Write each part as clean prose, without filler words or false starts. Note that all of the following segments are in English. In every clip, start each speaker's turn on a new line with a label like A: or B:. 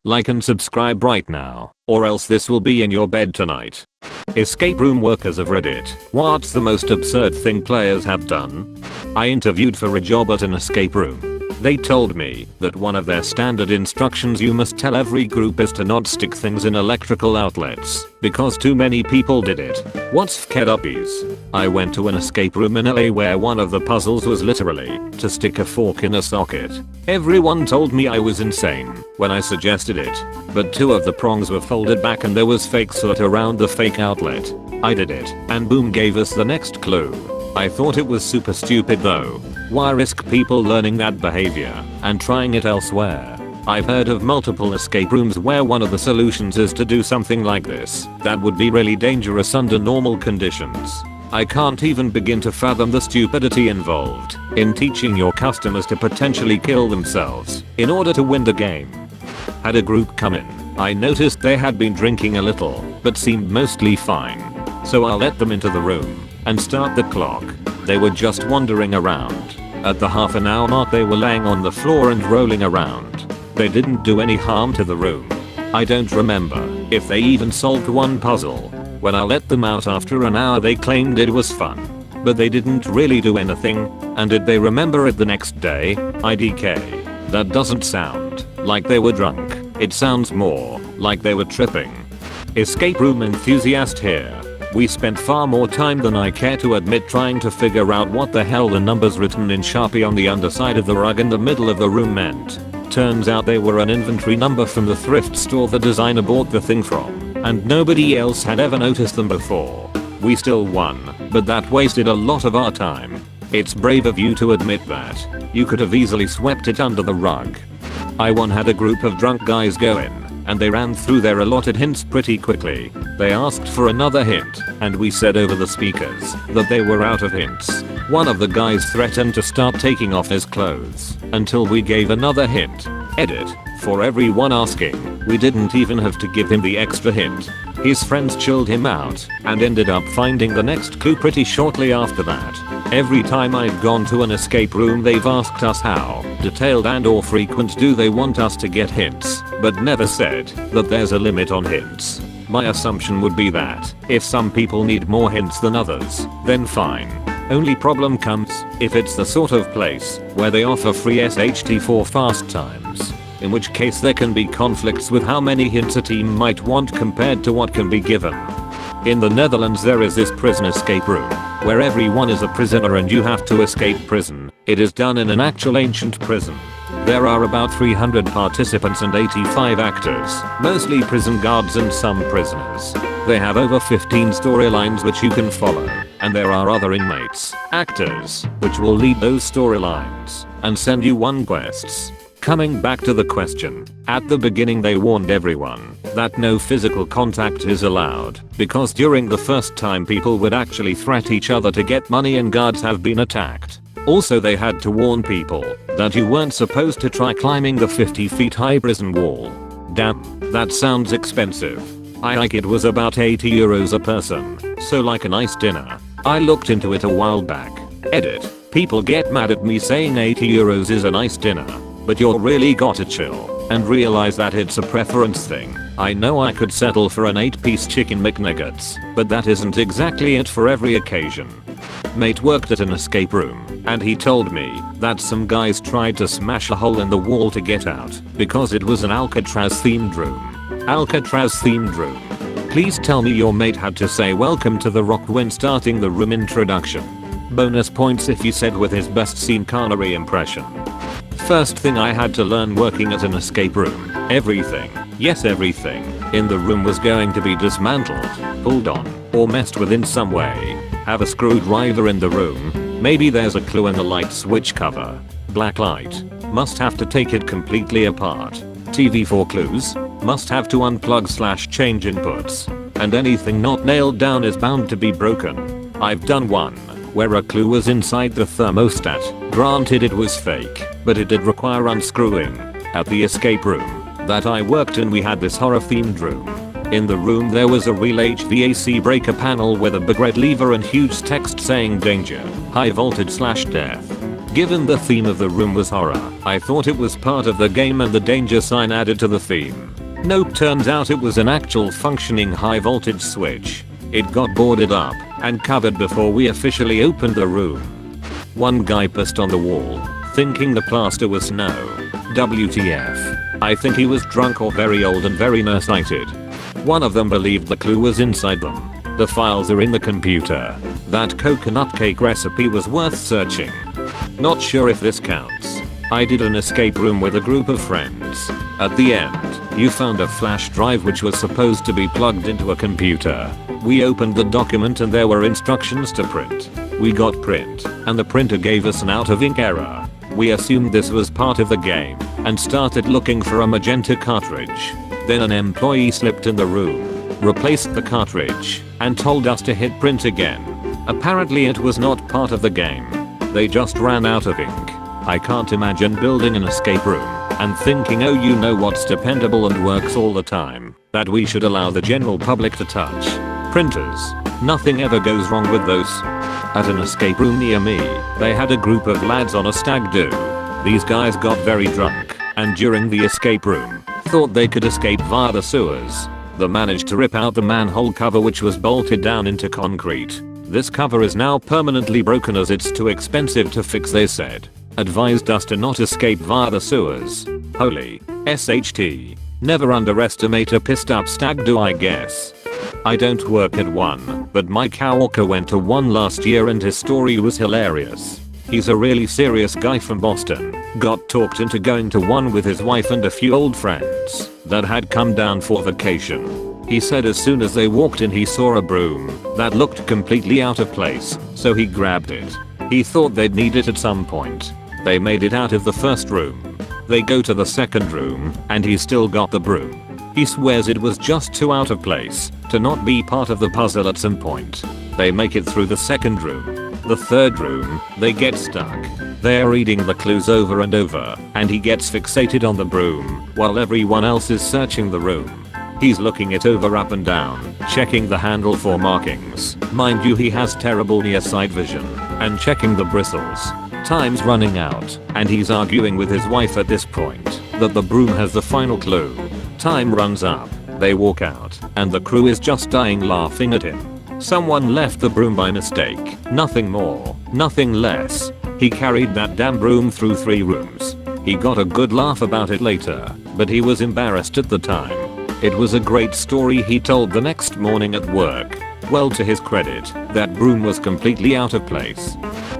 A: Like and subscribe right now, or else this will be in your bed tonight. Escape room workers of Reddit. What's the most absurd thing players have done? I interviewed for a job at an escape room. They told me that one of their standard instructions you must tell every group is to not stick things in electrical outlets because too many people did it. What's fked uppies? I went to an escape room in LA where one of the puzzles was literally to stick a fork in a socket. Everyone told me I was insane when I suggested it, but two of the prongs were folded back and there was fake soot around the fake outlet. I did it, and boom, gave us the next clue. I thought it was super stupid though. Why risk people learning that behavior and trying it elsewhere? I've heard of multiple escape rooms where one of the solutions is to do something like this. That would be really dangerous under normal conditions. I can't even begin to fathom the stupidity involved in teaching your customers to potentially kill themselves in order to win the game. Had a group come in. I noticed they had been drinking a little, but seemed mostly fine. So I let them into the room and start the clock. They were just wandering around. At the half an hour mark they were laying on the floor and rolling around. They didn't do any harm to the room. I don't remember if they even solved one puzzle. When I let them out after an hour they claimed it was fun. But they didn't really do anything, and did they remember it the next day? IDK. That doesn't sound like they were drunk. It sounds more like they were tripping. Escape room enthusiast here. We spent far more time than I care to admit trying to figure out what the hell the numbers written in Sharpie on the underside of the rug in the middle of the room meant. Turns out they were an inventory number from the thrift store the designer bought the thing from, and nobody else had ever noticed them before. We still won, but that wasted a lot of our time. It's brave of you to admit that. You could have easily swept it under the rug. I once had a group of drunk guys go in, and they ran through their allotted hints pretty quickly. They asked for another hint, and we said over the speakers that they were out of hints. One of the guys threatened to start taking off his clothes until we gave another hint. Edit. For everyone asking, we didn't even have to give him the extra hint. His friends chilled him out and ended up finding the next clue pretty shortly after that. Every time I've gone to an escape room they've asked us how detailed and or frequent do they want us to get hints, but never said that there's a limit on hints. My assumption would be that if some people need more hints than others, then fine. Only problem comes if it's the sort of place where they offer free SHT for fast times, in which case there can be conflicts with how many hints a team might want compared to what can be given. In the Netherlands there is this prison escape room, where everyone is a prisoner and you have to escape prison. It is done in an actual ancient prison. There are about 300 participants and 85 actors, mostly prison guards and some prisoners. They have over 15 storylines which you can follow, and there are other inmates, actors, which will lead those storylines and send you one quests. Coming back to the question, at the beginning they warned everyone that no physical contact is allowed because during the first time people would actually threat each other to get money and guards have been attacked. Also they had to warn people that you weren't supposed to try climbing the 50 feet high prison wall. Damn, that sounds expensive. I like it was about 80 euros a person, so like a nice dinner. I looked into it a while back. Edit. People get mad at me saying 80 euros is a nice dinner, but you're really gotta chill and realize that it's a preference thing. I know I could settle for an 8-piece chicken McNuggets, but that isn't exactly it for every occasion. Mate worked at an escape room, and he told me that some guys tried to smash a hole in the wall to get out because it was an Alcatraz themed room. Alcatraz themed room. Please tell me your mate had to say welcome to the rock when starting the room introduction. Bonus points if you said with his best Sean Connery impression. First thing I had to learn working at an escape room, everything, yes everything, in the room was going to be dismantled, pulled on, or messed with in some way. Have a screwdriver in the room, maybe there's a clue in the light switch cover. Black light, must have to take it completely apart. TV for clues, must have to unplug/change inputs. And anything not nailed down is bound to be broken. I've done one where a clue was inside the thermostat. Granted it was fake, but it did require unscrewing. At the escape room that I worked in we had this horror themed room. In the room there was a real HVAC breaker panel with a big red lever and huge text saying danger, high voltage/death. Given the theme of the room was horror, I thought it was part of the game and the danger sign added to the theme. Nope, turns out it was an actual functioning high voltage switch. It got boarded up and covered before we officially opened the room. One guy pissed on the wall, thinking the plaster was snow. WTF. I think he was drunk or very old and very nearsighted. One of them believed the clue was inside them. The files are in the computer. That coconut cake recipe was worth searching. Not sure if this counts. I did an escape room with a group of friends. At the end, you found a flash drive which was supposed to be plugged into a computer. We opened the document and there were instructions to print. We got print, and the printer gave us an out of ink error. We assumed this was part of the game, and started looking for a magenta cartridge. Then an employee slipped in the room, replaced the cartridge, and told us to hit print again. Apparently it was not part of the game. They just ran out of ink. I can't imagine building an escape room and thinking, oh, you know what's dependable and works all the time, that we should allow the general public to touch. Printers. Nothing ever goes wrong with those. At an escape room near me, they had a group of lads on a stag do. These guys got very drunk, and during the escape room, thought they could escape via the sewers. They managed to rip out the manhole cover which was bolted down into concrete. This cover is now permanently broken as it's too expensive to fix, they said. Advised us to not escape via the sewers. Holy SHT. Never underestimate a pissed up stag do, I guess. I don't work at one, but my coworker went to one last year and his story was hilarious. He's a really serious guy from Boston. Got talked into going to one with his wife and a few old friends that had come down for vacation. He said as soon as they walked in he saw a broom that looked completely out of place, so he grabbed it. He thought they'd need it at some point. They made it out of the first room. They go to the second room and he's still got the broom. He swears it was just too out of place to not be part of the puzzle at some point. They make it through the second room. The third room, they get stuck. They're reading the clues over and over, and he gets fixated on the broom while everyone else is searching the room. He's looking it over up and down, checking the handle for markings. Mind you, he has terrible near sight vision, and checking the bristles. Time's running out, and he's arguing with his wife at this point that the broom has the final clue. Time runs up, they walk out, and the crew is just dying laughing at him. Someone left the broom by mistake, nothing more, nothing less. He carried that damn broom through 3 rooms. He got a good laugh about it later, but he was embarrassed at the time. It was a great story he told the next morning at work. Well, to his credit, that broom was completely out of place.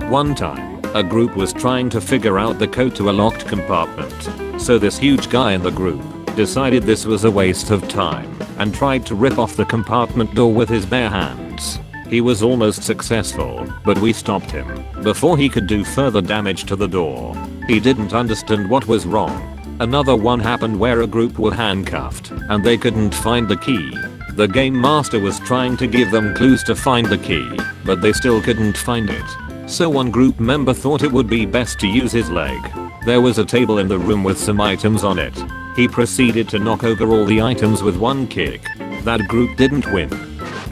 A: One time, a group was trying to figure out the code to a locked compartment. So this huge guy in the group decided this was a waste of time and tried to rip off the compartment door with his bare hands. He was almost successful, but we stopped him before he could do further damage to the door. He didn't understand what was wrong. Another one happened where a group were handcuffed and they couldn't find the key. The game master was trying to give them clues to find the key, but they still couldn't find it. So one group member thought it would be best to use his leg. There was a table in the room with some items on it. He proceeded to knock over all the items with one kick. That group didn't win.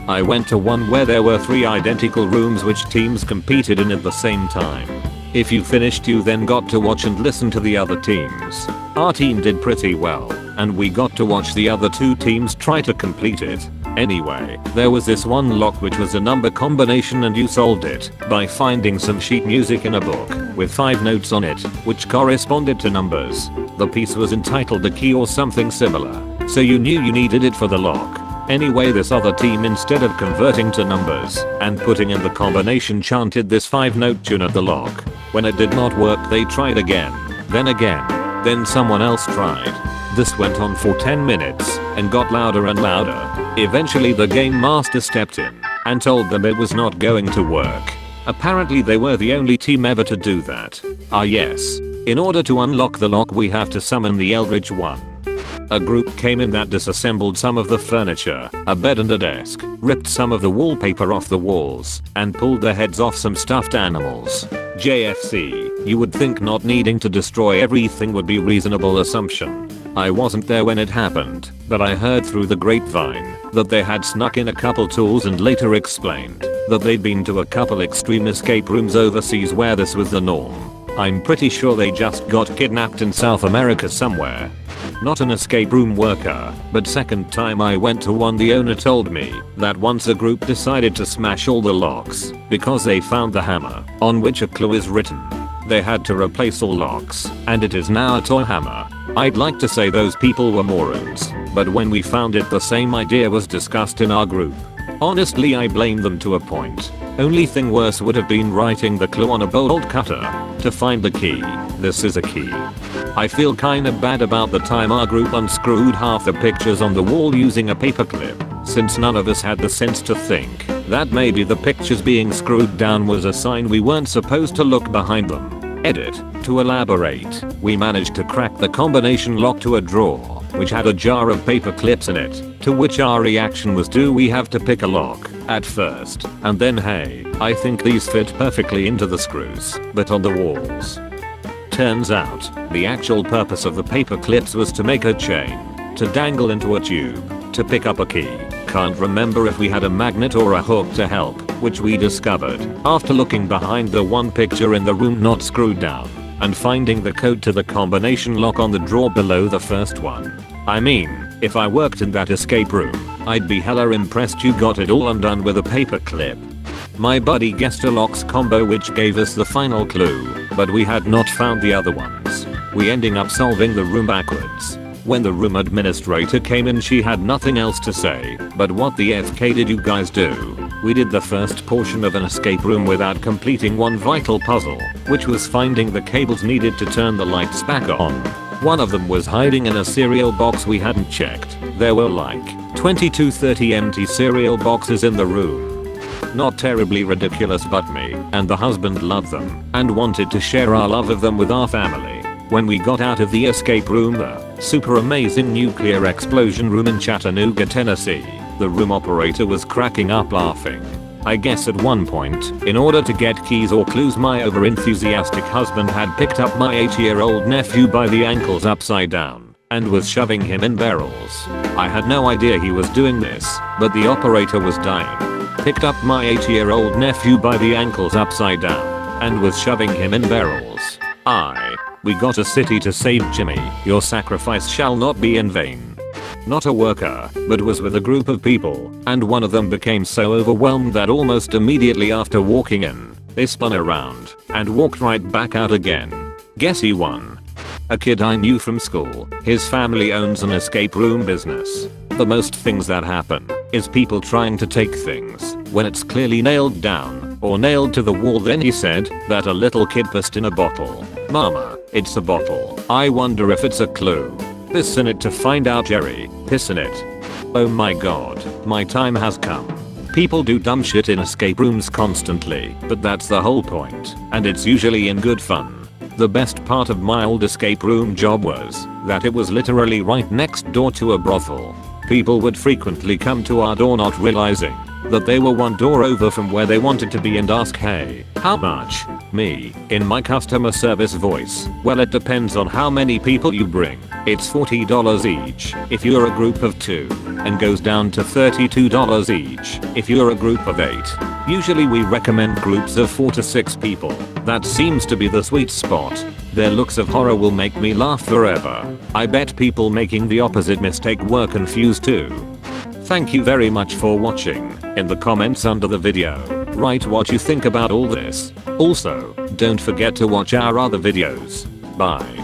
A: I went to one where there were 3 identical rooms which teams competed in at the same time. If you finished, you then got to watch and listen to the other teams. Our team did pretty well, and we got to watch the other 2 teams try to complete it. Anyway, there was this one lock which was a number combination and you solved it by finding some sheet music in a book with 5 notes on it which corresponded to numbers. The piece was entitled The Key or something similar, so you knew you needed it for the lock. Anyway, this other team, instead of converting to numbers and putting in the combination, chanted this 5-note tune at the lock. When it did not work, they tried again, then someone else tried. This went on for 10 minutes and got louder and louder. Eventually the game master stepped in and told them it was not going to work. Apparently they were the only team ever to do that. Ah yes. In order to unlock the lock we have to summon the Eldritch One. A group came in that disassembled some of the furniture, a bed and a desk, ripped some of the wallpaper off the walls, and pulled the heads off some stuffed animals. JFC, you would think not needing to destroy everything would be reasonable assumption. I wasn't there when it happened, but I heard through the grapevine that they had snuck in a couple tools and later explained that they'd been to a couple extreme escape rooms overseas where this was the norm. I'm pretty sure they just got kidnapped in South America somewhere. Not an escape room worker, but second time I went to one, the owner told me that once a group decided to smash all the locks because they found the hammer on which a clue is written. They had to replace all locks, and it is now a toy hammer. I'd like to say those people were morons, but when we found it the same idea was discussed in our group. Honestly, I blame them to a point. Only thing worse would have been writing the clue on a bolt cutter to find the key. This is a key. I feel kinda bad about the time our group unscrewed half the pictures on the wall using a paperclip, since none of us had the sense to think that maybe the pictures being screwed down was a sign we weren't supposed to look behind them. Edit. To elaborate, we managed to crack the combination lock to a drawer, which had a jar of paper clips in it, to which our reaction was, do we have to pick a lock at first, and then hey, I think these fit perfectly into the screws, but on the walls. Turns out, the actual purpose of the paper clips was to make a chain, to dangle into a tube, to pick up a key. Can't remember if we had a magnet or a hook to help, which we discovered after looking behind the one picture in the room not screwed down, and finding the code to the combination lock on the drawer below the first one. I mean, if I worked in that escape room, I'd be hella impressed you got it all undone with a paper clip. My buddy guessed a locks combo which gave us the final clue, but we had not found the other ones. We ending up solving the room backwards. When the room administrator came in, she had nothing else to say, but what the FK did you guys do? We did the first portion of an escape room without completing one vital puzzle, which was finding the cables needed to turn the lights back on. One of them was hiding in a cereal box we hadn't checked. There were like 20-30 empty cereal boxes in the room. Not terribly ridiculous, but me and the husband loved them and wanted to share our love of them with our family. When we got out of the escape room, the super amazing nuclear explosion room in Chattanooga, Tennessee, the room operator was cracking up laughing. I guess at one point, in order to get keys or clues, my overenthusiastic husband had picked up my 8-year-old nephew by the ankles upside down and was shoving him in barrels. I had no idea he was doing this, but the operator was dying. Picked up my 8-year-old nephew by the ankles upside down and was shoving him in barrels. We got a city to save Jimmy. Your sacrifice shall not be in vain. Not a worker, but was with a group of people, and one of them became so overwhelmed that almost immediately after walking in, they spun around and walked right back out again. Guess he won. A kid I knew from school, his family owns an escape room business. The most things that happen is people trying to take things when it's clearly nailed down or nailed to the wall. Then he said that a little kid pissed in a bottle. Mama, it's a bottle. I wonder if it's a clue. Piss in it to find out, Jerry. Piss in it. Oh my god, my time has come. People do dumb shit in escape rooms constantly, but that's the whole point, and it's usually in good fun. The best part of my old escape room job was that it was literally right next door to a brothel. People would frequently come to our door not realizing that they were one door over from where they wanted to be and ask, hey, how much? Me, in my customer service voice, well, it depends on how many people you bring. It's $40 each if you're a group of 2, and goes down to $32 each if you're a group of 8. Usually we recommend groups of 4 to 6 people. That seems to be the sweet spot. Their looks of horror will make me laugh forever. I bet people making the opposite mistake were confused too. Thank you very much for watching. In the comments under the video, write what you think about all this. Also, don't forget to watch our other videos. Bye.